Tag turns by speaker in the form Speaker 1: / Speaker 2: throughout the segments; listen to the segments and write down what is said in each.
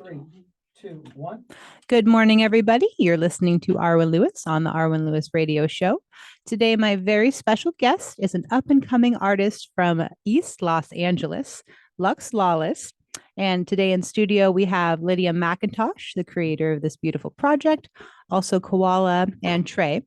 Speaker 1: 3, 2, 1.
Speaker 2: Good morning, everybody. You're listening to Arwen Lewis on the Arwen Lewis Radio Show. Today, my very special guest is an up-and-coming artist from East Los Angeles, LUX Lawless. And today in studio, we have Lydia McIntosh, the creator of this beautiful project, also Koala and Trey.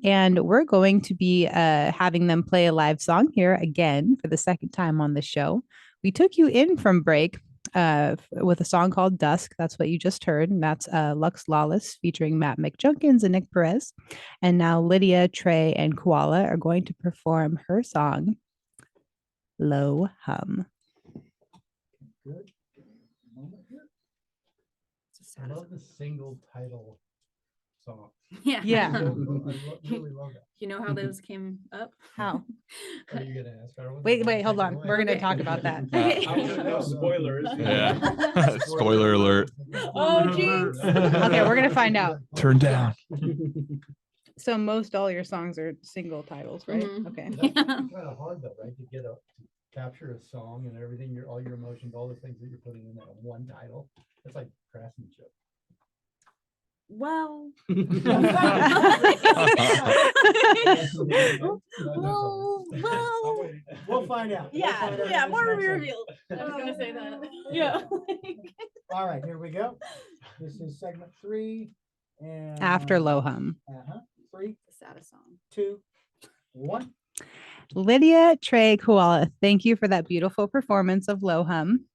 Speaker 2: And we're going to be having them play a live song here again for the second time on the show. We took you in from break with a song called Dusk. That's what you just heard. And that's LUX Lawless featuring Matt McJunkins and Nick Perez. And now Lydia, Trey, and Koala are going to perform her song, Low Hum.
Speaker 1: Good. I love the single title song.
Speaker 3: Yeah.
Speaker 2: Yeah.
Speaker 1: I really love that.
Speaker 3: You know how those came up?
Speaker 2: How?
Speaker 1: Are you going to ask Arwen?
Speaker 2: Wait, hold on. We're going to talk about that.
Speaker 4: No spoilers.
Speaker 5: Yeah. Spoiler alert.
Speaker 3: Oh, geez.
Speaker 2: Okay, we're going to find out.
Speaker 5: Turn down.
Speaker 2: So most all your songs are single titles, right?
Speaker 3: Mhm.
Speaker 2: Okay.
Speaker 1: That's kind of hard though, right? To capture a song and everything, all your emotions, all the things that you're putting in that one title. It's like craftsmanship.
Speaker 3: Well,
Speaker 1: We'll find out.
Speaker 3: yeah, more to be
Speaker 1: Next
Speaker 3: revealed. I was gonna say that.
Speaker 1: Yeah. All right, here we go. This is segment 3. And
Speaker 2: After Low Hum.
Speaker 1: 3,
Speaker 3: Saddest song.
Speaker 1: 2, 1.
Speaker 2: Lydia, Trey, Koala, thank you for that beautiful performance of Low Hum.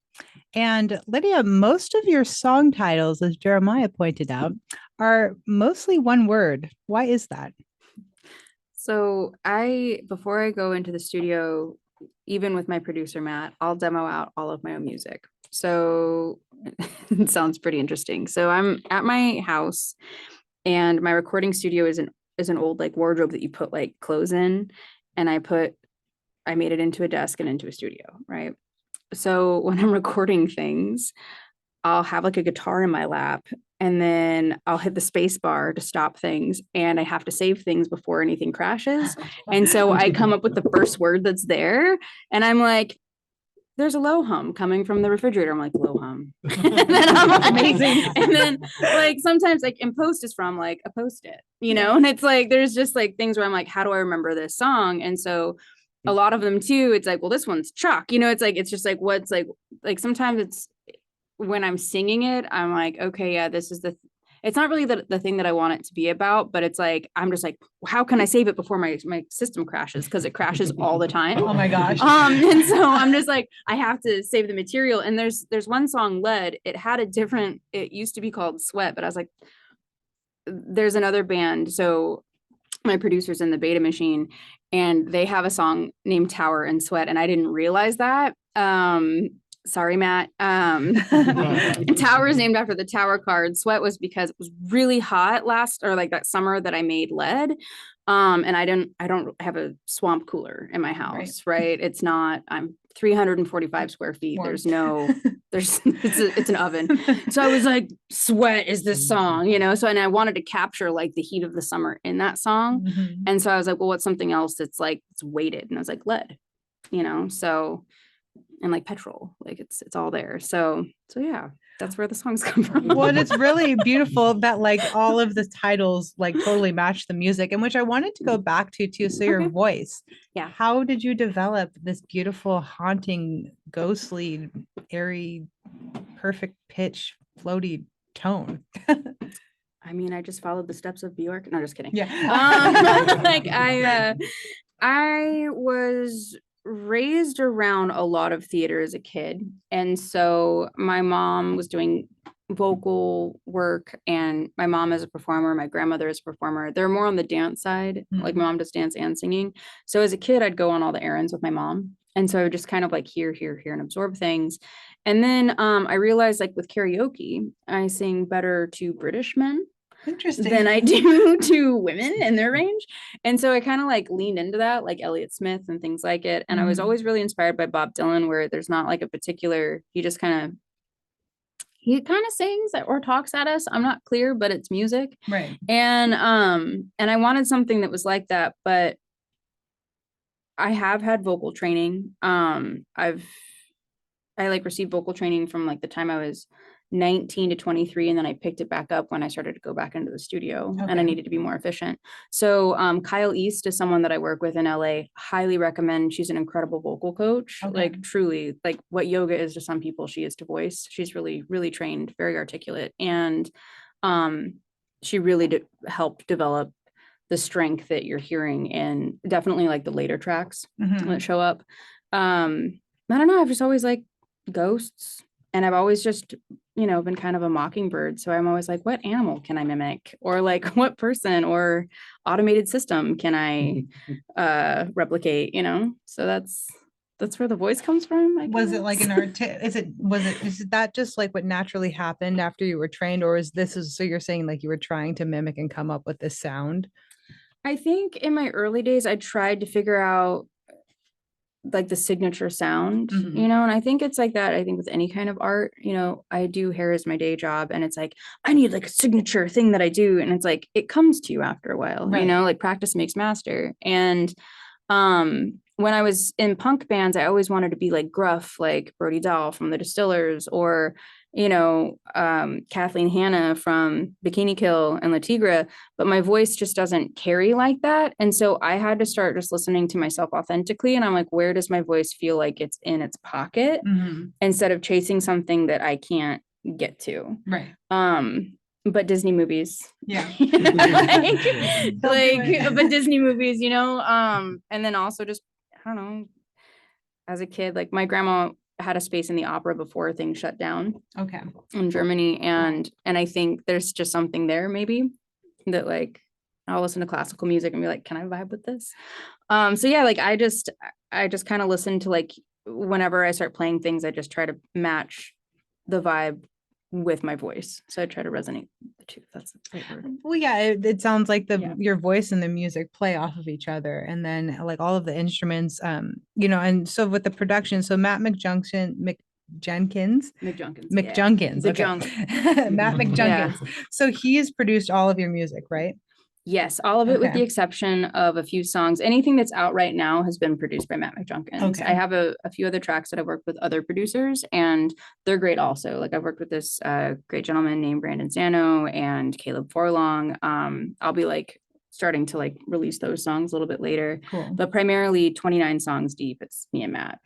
Speaker 2: And Lydia, most of your song titles, as Jeremiah pointed out, are mostly one word. Why is that?
Speaker 3: So before I go into the studio, even with my producer, Matt, I'll demo out all of my own music. So it sounds pretty interesting. So I'm at my house and my recording studio is an old like wardrobe that you put like clothes in. And I made it into a desk and into a studio, right? So when I'm recording things, I'll have like a guitar in my lap and then I'll hit the space bar to stop things and I have to save things before anything crashes. And so I come up with the first word that's there and I'm like, there's a low hum coming from the refrigerator. I'm like, low hum. And then I'm like, amazing. And then like sometimes like in post is from like a post-it, you know, and it's like, there's just like things where I'm like, how do I remember this song? And so a lot of them too, it's like, well, this one's Chuck, you know, it's like, it's just like, what's like sometimes it's when I'm singing it, I'm like, okay, yeah, this is it's not really the thing that I want it to be about, but it's like, I'm just like, how can I save it before my system crashes? Cause it crashes all the time.
Speaker 2: Oh my gosh.
Speaker 3: And so I'm just like, I have to save the material. And there's one song, Lead, it used to be called Sweat, but I was like, there's another band. So my producer's in the Beta Machine and they have a song named Tower and Sweat. And I didn't realize that. Sorry, Matt. Tower is named after the tower card. Sweat was because it was really hot that summer that I made Lead. And I don't have a swamp cooler in my house, right? It's not, I'm 345 square feet.
Speaker 2: Warm.
Speaker 3: It's an oven. So I was like, Sweat is this song, you know? So, and I wanted to capture like the heat of the summer in that song.
Speaker 2: Mhm.
Speaker 3: And so I was like, well, what's something else that's like, it's weighted? And I was like, lead, you know? So, and like petrol, like it's all there. So yeah, that's where the songs come from.
Speaker 2: Well, and it's really beautiful that like all of the titles like totally match the music, and which I wanted to go back to too. So your
Speaker 3: Okay.
Speaker 2: voice,
Speaker 3: Yeah.
Speaker 2: how did you develop this beautiful, haunting, ghostly, airy, perfect pitch, floaty tone?
Speaker 3: I mean, I just followed the steps of Bjork. No, just kidding.
Speaker 2: Yeah.
Speaker 3: Like I was raised around a lot of theater as a kid. And so my mom was doing vocal work and my mom is a performer, my grandmother is a performer. They're more on the dance side. Like my mom does dance and singing. So as a kid, I'd go on all the errands with my mom. And so I would just kind of like hear and absorb things. And then I realized like with karaoke, I sing better to British men
Speaker 2: Interesting.
Speaker 3: than I do to women in their range. And so I kind of like leaned into that, like Elliott Smith and things like it. And I was always really inspired by Bob Dylan, where there's not like a particular, he kind of sings or talks at us. I'm not clear, but it's music.
Speaker 2: Right.
Speaker 3: And I wanted something that was like that, but I have had vocal training. I like received vocal training from like the time I was 19 to 23. And then I picked it back up when I started to go back into the studio and I
Speaker 2: Okay.
Speaker 3: needed to be more efficient. So Kyle East is someone that I work with in LA. Highly recommend. She's an incredible vocal coach.
Speaker 2: Okay.
Speaker 3: Like truly, like what yoga is to some people, she is to voice. She's really, really trained, very articulate. And she really helped develop the strength that you're hearing in definitely like the later tracks
Speaker 2: Mhm.
Speaker 3: that show up. I don't know. I've just always like ghosts, and I've always just, been kind of a mockingbird. So I'm always like, what animal can I mimic? Or like what person or automated system can I replicate, So that's where the voice comes from. I
Speaker 2: Was it like
Speaker 3: guess.
Speaker 2: an art? Is that just like what naturally happened after you were trained, or so you're saying like you were trying to mimic and come up with this sound?
Speaker 3: I think in my early days, I tried to figure out like the signature sound,
Speaker 2: Mhm.
Speaker 3: and I think it's like that. I think with any kind of art, I do hair as my day job, and it's like, I need like a signature thing that I do. And it's like, it comes to you after a while,
Speaker 2: Right.
Speaker 3: like practice makes master. And when I was in punk bands, I always wanted to be like gruff, like Brody Dahl from the Distillers, or Kathleen Hanna from Bikini Kill and La Tigra, but my voice just doesn't carry like that. And so I had to start just listening to myself authentically. And I'm like, where does my voice feel like it's in its pocket,
Speaker 2: Mhm.
Speaker 3: instead of chasing something that I can't get to.
Speaker 2: Right.
Speaker 3: But Disney movies.
Speaker 2: Yeah.
Speaker 3: but Disney movies, and then also just, I don't know, as a kid, like my grandma had a space in the opera before things shut down
Speaker 2: Okay.
Speaker 3: in Germany. And I think there's just something there maybe that like, I'll listen to classical music and be like, can I vibe with this? So yeah, like I just kind of listen to like, whenever I start playing things, I just try to match the vibe with my voice. So I try to resonate the two. That's the right word.
Speaker 2: Well, yeah, it sounds like
Speaker 3: Yeah.
Speaker 2: your voice and the music play off of each other, and then like all of the instruments, and so with the production, so Matt McJunkins,
Speaker 3: The
Speaker 2: okay.
Speaker 3: junk.
Speaker 2: Matt McJunkins.
Speaker 3: Yeah.
Speaker 2: So he's produced all of your music, right?
Speaker 3: Yes, all of it with
Speaker 2: Okay.
Speaker 3: the exception of a few songs. Anything that's out right now has been produced by Matt McJunkins.
Speaker 2: Okay.
Speaker 3: I have a few other tracks that I've worked with other producers, and they're great also. Like I've worked with this great gentleman named Brandon Sano and Caleb Forlong. I'll be like starting to like release those songs a little bit later,
Speaker 2: Cool.
Speaker 3: but primarily 29 songs deep, it's me and Matt.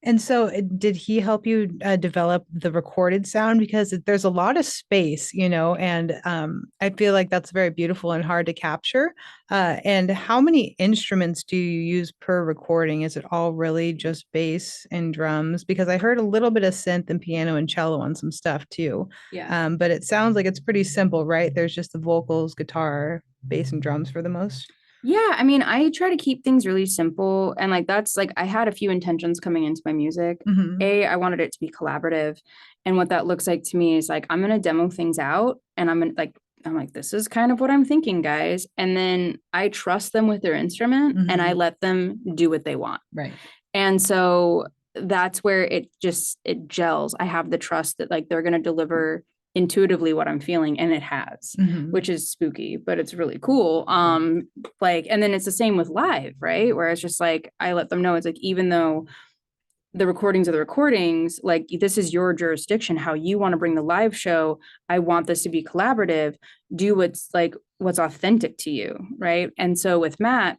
Speaker 2: And so did he help you develop the recorded sound? Because there's a lot of space, and I feel like that's very beautiful and hard to capture. And how many instruments do you use per recording? Is it all really just bass and drums? Because I heard a little bit of synth and piano and cello on some stuff too.
Speaker 3: Yeah.
Speaker 2: But it sounds like it's pretty simple, right? There's just the vocals, guitar, bass, and drums for the most.
Speaker 3: Yeah, I mean, I try to keep things really simple. And like, that's like, I had a few intentions coming into my music.
Speaker 2: Mhm.
Speaker 3: I wanted it to be collaborative. And what that looks like to me is like, I'm going to demo things out, and I'm like, this is kind of what I'm thinking, guys. And then I trust them with their instrument, and I let them do what they want.
Speaker 2: Right.
Speaker 3: And so that's where it gels. I have the trust that like, they're going to deliver intuitively what I'm feeling, and it has,
Speaker 2: Mhm.
Speaker 3: which is spooky, but it's really cool. Like, and then it's the same with live, right? Where it's just like, I let them know, it's like, even though the recordings are the recordings, like this is your jurisdiction, how you want to bring the live show. I want this to be collaborative. Do what's authentic to you, right? And so with Matt,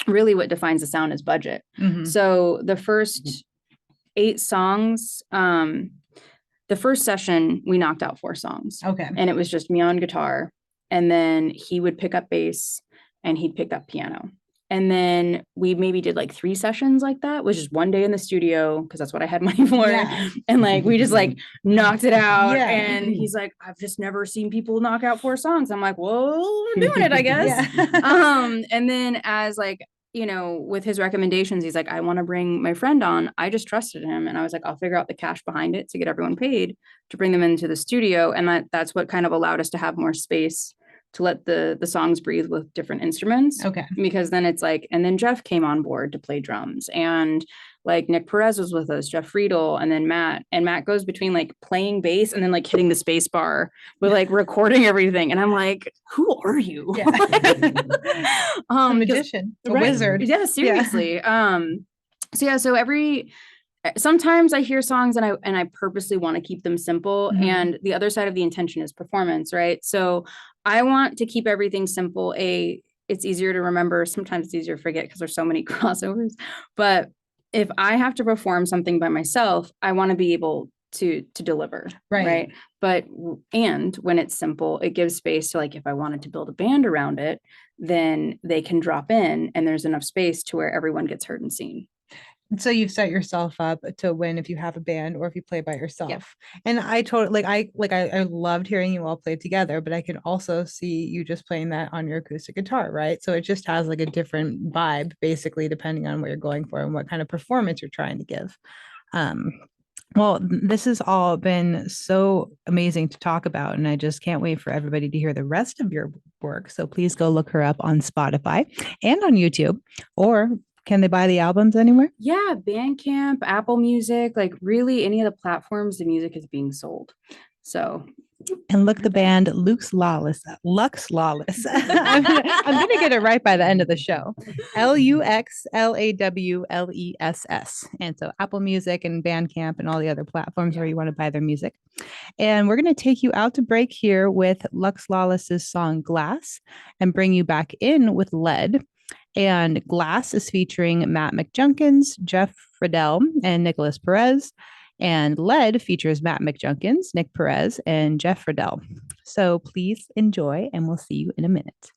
Speaker 3: really what defines the sound is budget.
Speaker 2: Mhm.
Speaker 3: So the first 8 songs, the first session, we knocked out 4 songs.
Speaker 2: Okay.
Speaker 3: And it was just me on guitar. And then he would pick up bass and he'd pick up piano. And then we maybe did like 3 sessions like that, which is one day in the studio, because that's what I had money for.
Speaker 2: Yeah.
Speaker 3: And like, we just like knocked it out.
Speaker 2: Yeah.
Speaker 3: And he's like, I've just never seen people knock out 4 songs. I'm like, well, we're doing it, I guess.
Speaker 2: Yeah.
Speaker 3: And then as like, with his recommendations, he's like, I want to bring my friend on. I just trusted him. And I was like, I'll figure out the cash behind it to get everyone paid to bring them into the studio. And that's what kind of allowed us to have more space to let the songs breathe with different instruments.
Speaker 2: Okay.
Speaker 3: Because then it's like, and then Jeff came on board to play drums, and like Nick Perez was with us, Jeff Friedl, and then Matt goes between like playing bass and then like hitting the space bar with like recording everything. And I'm like, who are you?
Speaker 2: Yeah. A
Speaker 3: 'cause-
Speaker 2: magician, a
Speaker 3: right.
Speaker 2: wizard.
Speaker 3: Yeah, seriously. So every sometimes I hear songs and I purposely want to keep them simple.
Speaker 2: Mhm.
Speaker 3: And the other side of the intention is performance, right? So I want to keep everything simple. It's easier to remember. Sometimes it's easier to forget because there's so many crossovers. But if I have to perform something by myself, I want to be able to deliver, right? But and when it's simple, it gives space to, like, if I wanted to build a band around it, then they can drop in and there's enough space to where everyone gets heard and seen.
Speaker 2: So you've set yourself up to win if you have a band or if you play by yourself. And I totally I loved hearing you all play together, but I can also see you just playing that on your acoustic guitar, right? So it just has like a different vibe, basically, depending on what you're going for and what kind of performance you're trying to give. Well, this has all been so amazing to talk about, and I just can't wait for everybody to hear the rest of your work. So please go look her up on Spotify and on YouTube, or can they buy the albums anywhere?
Speaker 3: Yeah, Bandcamp, Apple Music, like really any of the platforms the music is being sold. So
Speaker 2: And look the band LUX Lawless. I'm gonna get it right by the end of the show. LUXLAWLESS. And so Apple Music and Bandcamp and all the other platforms where you want to buy their music. And we're gonna take you out to break here with LUX Lawless's song Glass and bring you back in with Lead. And Glass is featuring Matt McJunkins, Jeff Friedl, and Nicholas Perez. And Lead features Matt McJunkins, Nick Perez, and Jeff Friedl. So please enjoy, and we'll see you in a minute.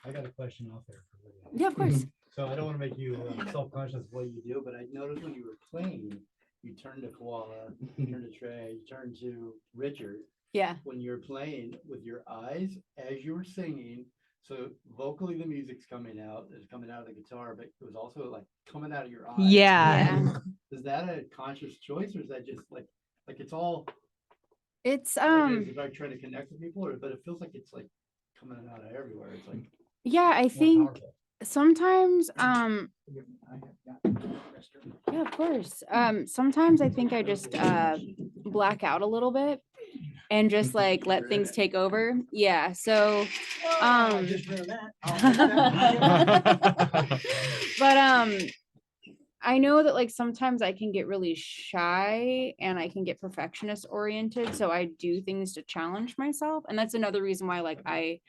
Speaker 1: I got a question off there. For Lydia.
Speaker 3: yeah, of course.
Speaker 1: So I don't want to make you self-conscious of what you do, but I noticed when you were playing, you turned to Koala, you turned to Trey, you turned to Richard.
Speaker 3: Yeah.
Speaker 1: When you're playing with your eyes as you were singing, so vocally the music's coming out, it's coming out of the guitar, but it was also like coming out of your eyes.
Speaker 2: Yeah.
Speaker 1: Is that a conscious choice, or is that just like it's all?
Speaker 3: It's
Speaker 1: Is it like trying to connect with people, but it feels like it's like coming out of everywhere. It's like
Speaker 3: yeah, I
Speaker 1: more
Speaker 3: think
Speaker 1: powerful.
Speaker 3: sometimes yeah, of course. Sometimes I think I just black out a little bit and just like let things take over. Yeah. So but I know that like sometimes I can get really shy and I can get perfectionist oriented. So I do things to challenge myself. And that's another reason why I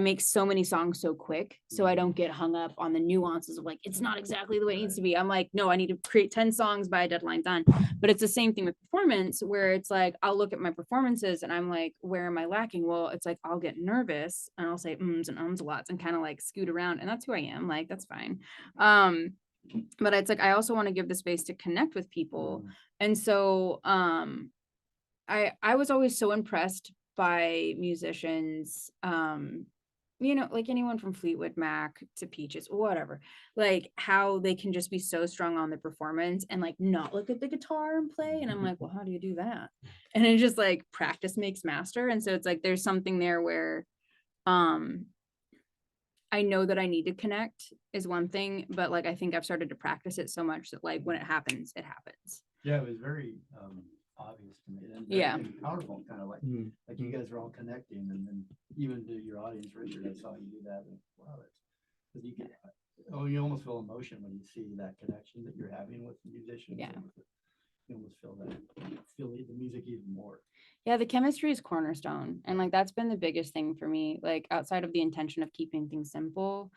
Speaker 3: make so many songs so quick. So I don't get hung up on the nuances of like, it's not exactly the way it needs to be. I'm like, no, I need to create 10 songs by a deadline done. But it's the same thing with performance where it's like, I'll look at my performances and I'm like, where am I lacking? Well, it's like, I'll get nervous and I'll say ums and ums a lot and kind of like scoot around. And that's who I am. Like, that's fine. But it's like I also want to give the space to connect with people. And so I was always so impressed by musicians, like anyone from Fleetwood Mac to Peaches, whatever, like how they can just be so strong on the performance and like not look at the guitar and play. And I'm like, well, how do you do that? And it's just like practice makes master. And so it's like there's something there where I know that I need to connect is one thing, but like I think I've started to practice it so much that like when it happens, it happens.
Speaker 1: Yeah, it was very obvious to me. And
Speaker 3: Yeah.
Speaker 1: powerful, kind of like you guys are all connecting, and then even to your audience, Richard, I saw you do that. And wow, that's because you get you almost feel emotion when you see that connection that you're having with the musicians.
Speaker 3: Yeah.
Speaker 1: You almost feel the music even more.
Speaker 3: Yeah, the chemistry is cornerstone. And like that's been the biggest thing for me, like outside of the intention of keeping things simple,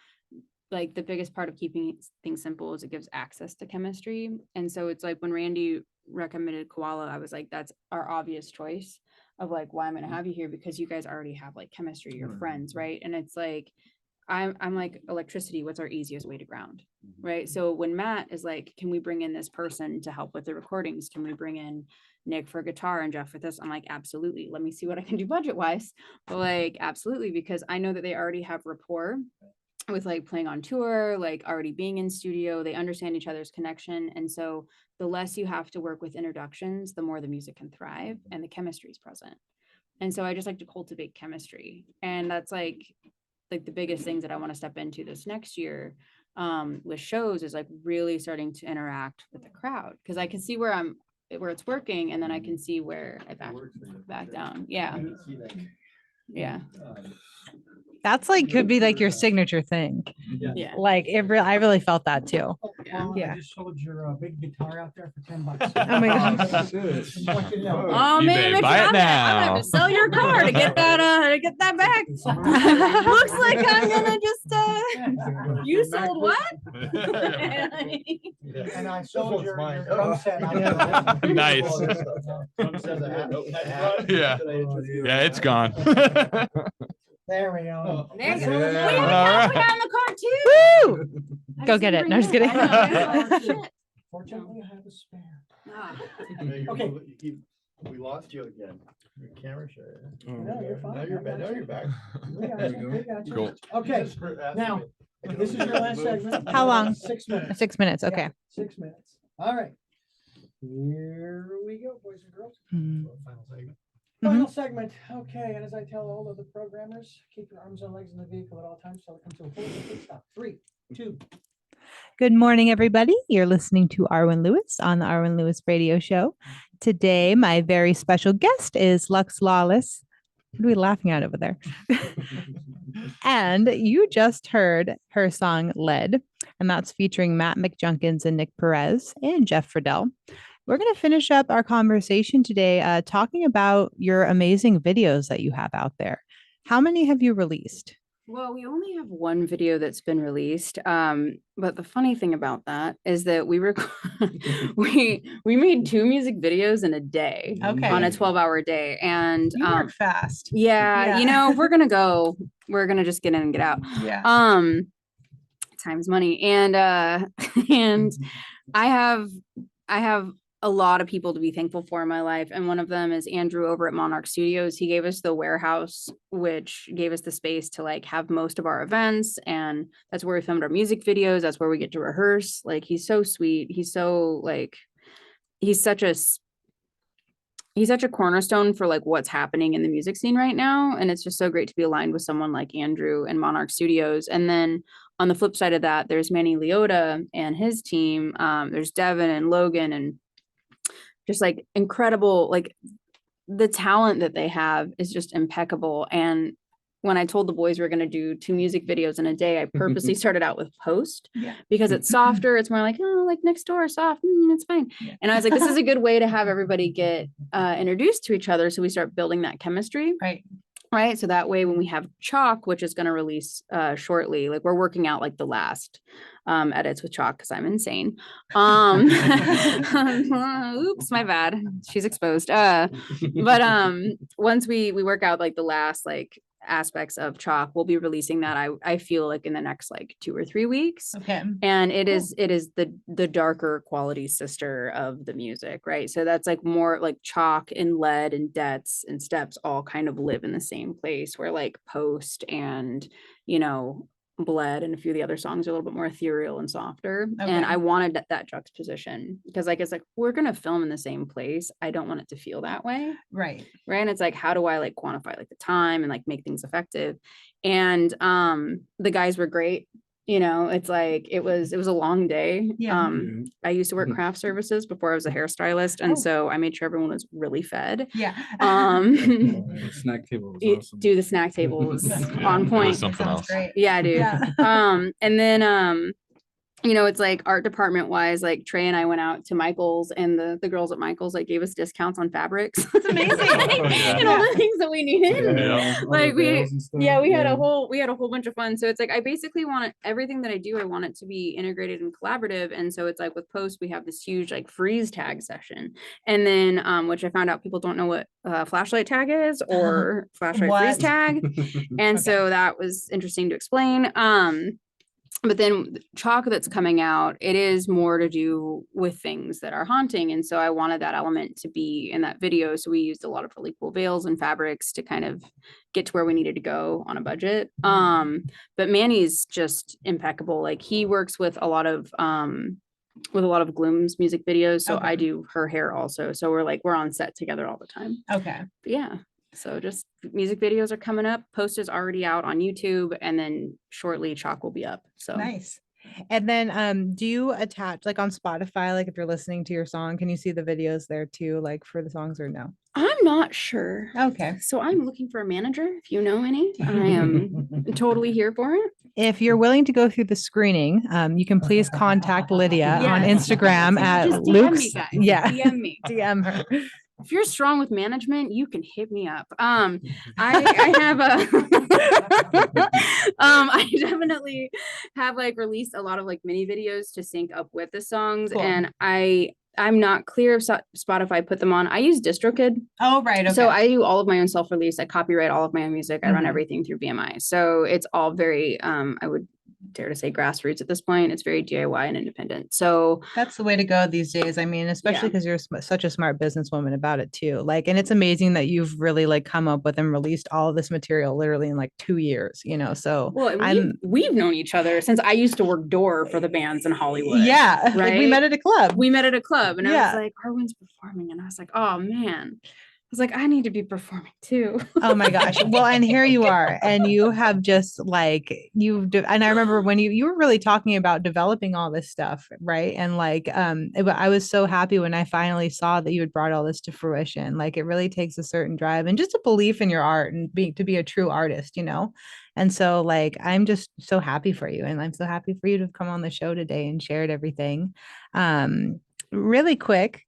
Speaker 3: like the biggest part of keeping things simple is it gives access to chemistry. And so it's like when Randy recommended Koala, I was like, that's our obvious choice of like, why I'm going to have you here, because you guys already have like chemistry, you're friends, right? And it's like, I'm like electricity, what's our easiest way to ground, right? So when Matt is like, can we bring in this person to help with the recordings? Can we bring in Nick for guitar and Jeff for this? I'm like, absolutely. Let me see what I can do budget wise. But like, absolutely, because I know that they already have rapport with like playing on tour, like already being in studio, they understand each other's connection. And so the less you have to work with introductions, the more the music can thrive and the chemistry is present. And so I just like to cultivate chemistry. And that's like the biggest things that I want to step into this next year with shows is like really starting to interact with the crowd, because I can see where it's working, and then I can see where I back down. Yeah. Yeah.
Speaker 2: That's like could be like your signature thing.
Speaker 3: Yeah.
Speaker 2: Like I really felt that too.
Speaker 3: Yeah.
Speaker 2: Yeah.
Speaker 6: I just sold your big guitar out there for $10.
Speaker 2: Oh my gosh.
Speaker 6: Just want you to know.
Speaker 3: Oh man,
Speaker 5: eBay, buy it
Speaker 3: I'm gonna
Speaker 5: now.
Speaker 3: have to sell your car to get that back. Looks like I'm gonna just you sold what?
Speaker 6: And I sold your drum set out there.
Speaker 5: Nice. Yeah. Yeah, it's gone.
Speaker 6: There we go.
Speaker 3: There you go.
Speaker 5: Yeah.
Speaker 3: We have a
Speaker 5: All
Speaker 3: cowboy in the car too.
Speaker 2: Woo!
Speaker 3: I
Speaker 2: Go
Speaker 3: just
Speaker 2: get
Speaker 3: didn't
Speaker 2: it. No, just
Speaker 3: bring
Speaker 2: kidding.
Speaker 3: it up. I know. Shit.
Speaker 6: Fortunately, I have a spare.
Speaker 3: Ah.
Speaker 6: Okay.
Speaker 1: We lost you again. Your camera shut.
Speaker 6: No, you're fine.
Speaker 1: Now you're back. Now you're back.
Speaker 6: We got you, we got you.
Speaker 5: Cool.
Speaker 6: Okay, now, this is your last segment.
Speaker 2: How long?
Speaker 6: 6 minutes.
Speaker 2: 6 minutes.
Speaker 6: Yeah,
Speaker 2: Okay.
Speaker 6: 6 minutes. All right. Here we go, boys and girls.
Speaker 2: Mm.
Speaker 1: Final segment.
Speaker 6: Final segment. Okay, and as I tell all of the programmers, keep your arms and legs in the vehicle at all times so it comes to a full complete stop. 3, 2.
Speaker 2: Good morning, everybody. You're listening to Arwen Lewis on the Arwen Lewis Radio Show. Today, my very special guest is LUX Lawless. What are we laughing at over there? And you just heard her song Lead, and that's featuring Matt McJunkins and Nick Perez and Jeff Friedl. We're going to finish up our conversation today talking about your amazing videos that you have out there. How many have you released?
Speaker 3: Well, we only have one video that's been released. But the funny thing about that is that we made 2 music videos in a day
Speaker 2: Okay.
Speaker 3: on a 12-hour day. And
Speaker 2: You work fast.
Speaker 3: yeah,
Speaker 2: Yeah.
Speaker 3: we're gonna just get in and get out.
Speaker 2: Yeah.
Speaker 3: Time's money. And and I have a lot of people to be thankful for in my life. And one of them is Andrew over at Monarch Studios. He gave us the warehouse, which gave us the space to like have most of our events. And that's where we filmed our music videos. That's where we get to rehearse. Like, he's so sweet. He's so like, he's such a cornerstone for like what's happening in the music scene right now. And it's just so great to be aligned with someone like Andrew and Monarch Studios. And then on the flip side of that, there's Manny Leota and his team. There's Devin and Logan and just like incredible, like the talent that they have is just impeccable. And when I told the boys we were going to do 2 music videos in a day, I purposely started out with Post because it's softer. It's more like, oh, like Next Door, soft. It's fine.
Speaker 2: Yeah.
Speaker 3: And I was like, this is a good way to have everybody get introduced to each other. So we start building that chemistry. Right. So that way, when we have Chalk, which is going to release shortly, like we're working out like the last edits with Chalk because I'm insane. Oops, my bad. She's exposed. But once we work out like the last like aspects of Chalk, we'll be releasing that. I feel like in the next like 2 or 3 weeks.
Speaker 2: Okay.
Speaker 3: And it is the darker quality sister of the music, right? So that's like more like Chalk and Lead and Debts and Steps all kind of live in the same place, where like Post and Bled and a few of the other songs are a little bit more ethereal and softer.
Speaker 2: Okay.
Speaker 3: And I wanted that juxtaposition because like it's like we're gonna film in the same place. I don't want it to feel that way.
Speaker 2: Right.
Speaker 3: And it's like, how do I like quantify like the time and like make things effective? And the guys were great. It's like it was a long day.
Speaker 2: Yeah.
Speaker 3: I used to work craft services before I was a hairstylist, and so I made sure everyone was really fed.
Speaker 2: Yeah.
Speaker 7: The snack table was awesome.
Speaker 3: Do the snack table was
Speaker 5: Yeah,
Speaker 3: on
Speaker 5: it was
Speaker 3: point.
Speaker 5: something
Speaker 2: Sounds
Speaker 5: else.
Speaker 2: great.
Speaker 3: Yeah, dude.
Speaker 2: Yeah.
Speaker 3: And then it's like art department wise, like Trey and I went out to Michael's, and the girls at Michael's like gave us discounts on fabrics. It's amazing. And all the things that we needed.
Speaker 5: Yeah.
Speaker 3: Like we had a whole bunch of fun. So it's like I basically want everything that I do, I want it to be integrated and collaborative. And so it's like with Post, we have this huge like freeze tag session. And then which I found out people don't know what flashlight tag is or flashlight freeze
Speaker 2: What?
Speaker 3: tag. And so that was interesting to explain. But then Chalk that's coming out, it is more to do with things that are haunting. And so I wanted that element to be in that video. So we used a lot of really cool veils and fabrics to kind of get to where we needed to go on a budget. But Manny's just impeccable. Like he works with a lot of Gloom's music videos. So
Speaker 2: Okay.
Speaker 3: I do her hair also. So we're on set together all the time.
Speaker 2: Okay.
Speaker 3: But yeah. So just music videos are coming up. Post is already out on YouTube, and then shortly Chalk will be up. So
Speaker 2: Nice. And then do you attach like on Spotify, like if you're listening to your song, can you see the videos there too, like for the songs or no?
Speaker 3: I'm not sure.
Speaker 2: Okay.
Speaker 3: So I'm looking for a manager. If you know any, I am totally here for it.
Speaker 2: If you're willing to go through the screening, you can please contact Lydia on
Speaker 3: Yes.
Speaker 2: Instagram at
Speaker 3: Just DM me,
Speaker 2: Luke's.
Speaker 3: guys.
Speaker 2: Yeah.
Speaker 3: DM me.
Speaker 2: DM her.
Speaker 3: If you're strong with management, you can hit me up. I have a I definitely have like released a lot of like mini videos to sync up with the songs,
Speaker 2: Cool.
Speaker 3: and I'm not clear if Spotify put them on. I use DistroKid.
Speaker 2: Oh, right. Okay.
Speaker 3: So I do all of my own self-release. I copyright all of my own music. I run
Speaker 2: Mhm.
Speaker 3: everything through BMI. So it's all very, I would dare to say grassroots at this point. It's very DIY and independent. So
Speaker 2: That's the way to go these days. I mean, especially
Speaker 3: Yeah.
Speaker 2: because you're such a smart businesswoman about it too. Like, and it's amazing that you've really like come up with and released all of this material literally in like 2 years, you know, so
Speaker 3: well, and
Speaker 2: I'm,
Speaker 3: we've known each other since I used to work door for the bands in Hollywood.
Speaker 2: yeah, like we
Speaker 3: right?
Speaker 2: met at a club.
Speaker 3: We met at a club and I
Speaker 2: Yeah.
Speaker 3: was like, Arwen's performing. And I was like, oh man. I was like, I need to be performing too.
Speaker 2: Oh my gosh. Well, and here you are, and you have just like and I remember when you were really talking about developing all this stuff, right? And like I was so happy when I finally saw that you had brought all this to fruition. Like it really takes a certain drive and just a belief in your art and to be a true artist, you know. And so like I'm just so happy for you, and I'm so happy for you to have come on the show today and shared everything. Really quick,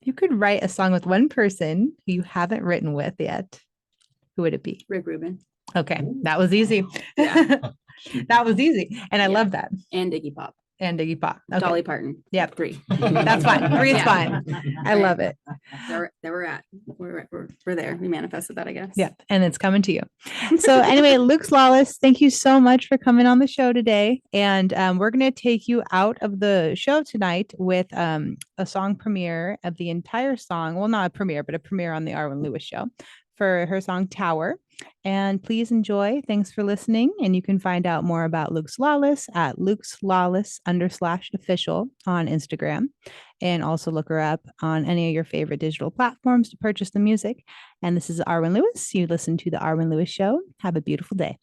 Speaker 2: you could write a song with one person who you haven't written with yet, who would it be?
Speaker 3: Rick Rubin
Speaker 2: Okay, that was easy.
Speaker 3: Yeah.
Speaker 2: That was easy. And I
Speaker 3: Yeah.
Speaker 2: love that.
Speaker 3: and Iggy Pop,
Speaker 2: And Iggy Pop. Okay.
Speaker 3: Dolly Parton.
Speaker 2: Yep.
Speaker 3: 3.
Speaker 2: That's fine. 3 is
Speaker 3: Yeah.
Speaker 2: fine. I love it.
Speaker 3: There we're at. We're there. We manifested that, I guess.
Speaker 2: Yeah. And it's coming to you. So anyway, LUX Lawless, thank you so much for coming on the show today. And we're going to take you out of the show tonight with a song premiere of the entire song. Well, not a premiere, but a premiere on the Arwen Lewis show for her song Tower. And please enjoy. Thanks for listening. And you can find out more about LUX Lawless at LUXLAWLESS_official on Instagram. And also look her up on any of your favorite digital platforms to purchase the music. And this is Arwen Lewis. You listen to the Arwen Lewis Show. Have a beautiful day.